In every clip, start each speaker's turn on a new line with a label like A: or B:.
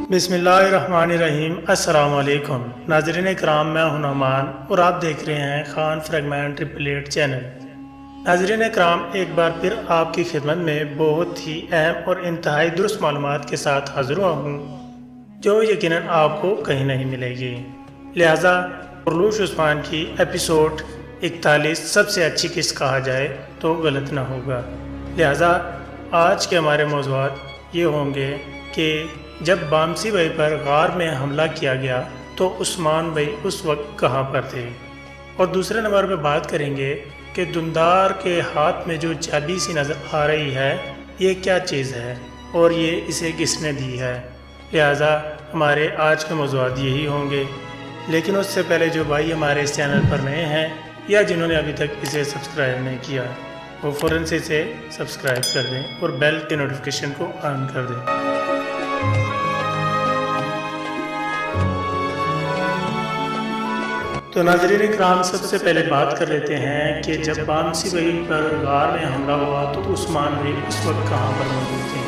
A: बिस्मिल्लाहिर्रहमानिर्रहीम। अस्सलाम वालेकुम नाज़रीन कराम, मैं हूं नहमान और आप देख रहे हैं खान फ्रेगमेंट 888 चैनल। नाज़रीन कराम, एक बार फिर आपकी खिदमत में बहुत ही अहम और इंतहाई दुरुस्त मालूमात के साथ हाज़िर हुआ हूँ जो यकीनन आपको कहीं नहीं मिलेगी। लिहाजा कुरलूश उस्मान की एपिसोड 41 सबसे अच्छी किस्त कहा जाए तो गलत ना होगा। लिहाजा आज के हमारे मौज़ूआत ये होंगे कि जब बामसी भाई पर गार में हमला किया गया तो उस्मान भाई उस वक्त कहाँ पर थे, और दूसरे नंबर पर बात करेंगे कि दुंदार के हाथ में जो चाबी सी नज़र आ रही है ये क्या चीज़ है और ये इसे किसने दी है। लिहाजा हमारे आज के मौज़ूआत यही होंगे। लेकिन उससे पहले जो भाई हमारे इस चैनल पर नए हैं या जिन्होंने अभी तक इसे सब्सक्राइब नहीं किया वो फ़ौरन से इसे सब्सक्राइब कर दें और बेल के नोटिफिकेशन को ऑन कर दें। तो नाज़रीन इकराम, सबसे पहले बात कर लेते हैं कि जब बामसी भाई पर गार में हमला हुआ तो उस्मान भाई उस वक्त कहाँ पर मौजूद थे।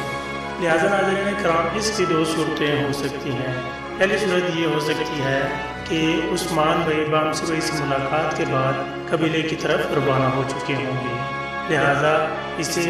A: लिहाजा नाज़रीन इकराम, इसकी दो सूरतें हो सकती हैं। पहली सूरत ये हो सकती है कि उस्मान भाई बामसी भाई से मुलाकात के बाद कबीले की तरफ रवाना हो चुके होंगे। लिहाजा इसे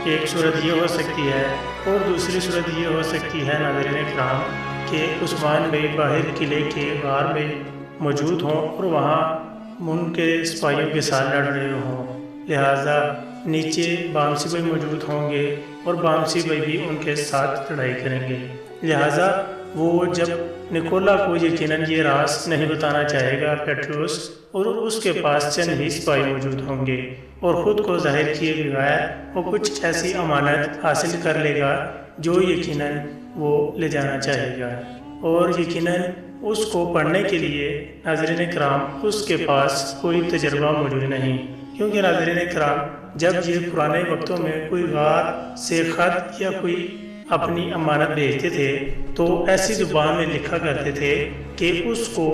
A: एक सूरत ये हो सकती है, और दूसरी सूरत ये हो सकती है नाज़रीन इकराम कि उस्मान भाई बाहर किले के गार में मौजूद हों और वहाँ उनके सिपाहियों के साथ लड़ रहे हों। लिहाजा नीचे बामसी भाई मौजूद होंगे और बामसी भाई भी उनके साथ लड़ाई करेंगे। लिहाजा वो जब निकोला को यकीनन ये राज नहीं बताना चाहेगा पेट्रोस, और उसके पास चंद ही सिपाही मौजूद होंगे और ख़ुद को जाहिर किए बगैर वो कुछ ऐसी अमानत हासिल कर लेगा जो यकीनन वो ले जाना चाहेगा, और यकीनन उसको पढ़ने के लिए नाज़रीन इकराम उसके पास कोई तजर्बा मौजूद नहीं। क्योंकि नाज़रीन इकराम, जब ये पुराने वक्तों में कोई गार से ख़त या कोई अपनी अमानत भेजते थे तो ऐसी ज़ुबान में लिखा करते थे कि उसको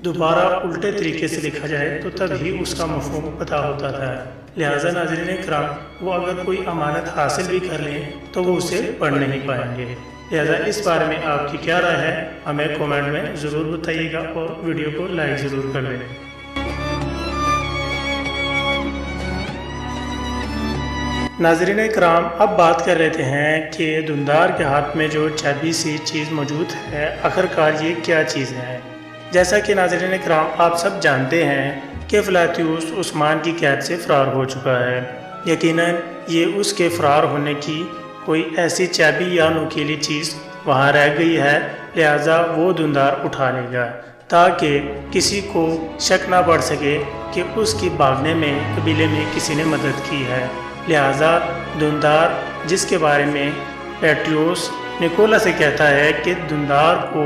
A: दोबारा उल्टे तरीके से लिखा जाए तो तभी उसका मफ़हूम पता होता था। लिहाजा नाज़रीन इकराम, वो अगर कोई अमानत हासिल भी कर लें तो वो उसे पढ़ नहीं पाएंगे। लिहाजा इस बारे में आपकी क्या राय है हमें कमेंट में ज़रूर बताइएगा और वीडियो को लाइक ज़रूर कर लें। नाज़रीन इकराम, अब बात कर लेते हैं कि दुंदार के हाथ में जो चाबी सी चीज़ मौजूद है आखिरकार ये क्या चीज़ है। जैसा कि नाज़रीन इकराम आप सब जानते हैं कि फ्लातियुस उस्मान की कैद से फ़रार हो चुका है। यकीनन ये उसके फ़रार होने की कोई ऐसी चाबी या नुकीली चीज़ वहाँ रह गई है। लिहाजा वो दुंदार उठा लेगा ताकि किसी को शक ना पड़ सके कि उसकी भागने में कबीले में किसी ने मदद की है। लिहाजा दुंदार, जिसके बारे में पेट्रियोस निकोला से कहता है कि दुंदार को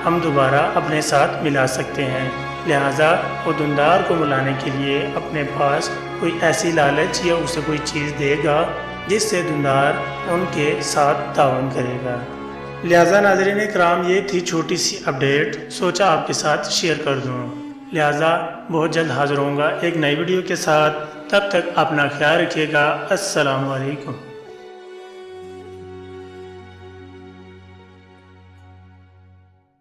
A: हम दोबारा अपने साथ मिला सकते हैं, लिहाजा वो दुंदार को मिलाने के लिए अपने पास कोई ऐसी लालच या उसे कोई चीज़ देगा जिससे दुंदार उनके साथ ताउन करेगा। लिहाजा नाज़रीन इकराम, ये थी छोटी सी अपडेट, सोचा आपके साथ शेयर कर दूँ। लिहाजा बहुत जल्द हाज़िर होऊंगा एक नई वीडियो के साथ। तब तक अपना ख्याल रखिएगा। अस्सलाम वालेकुम।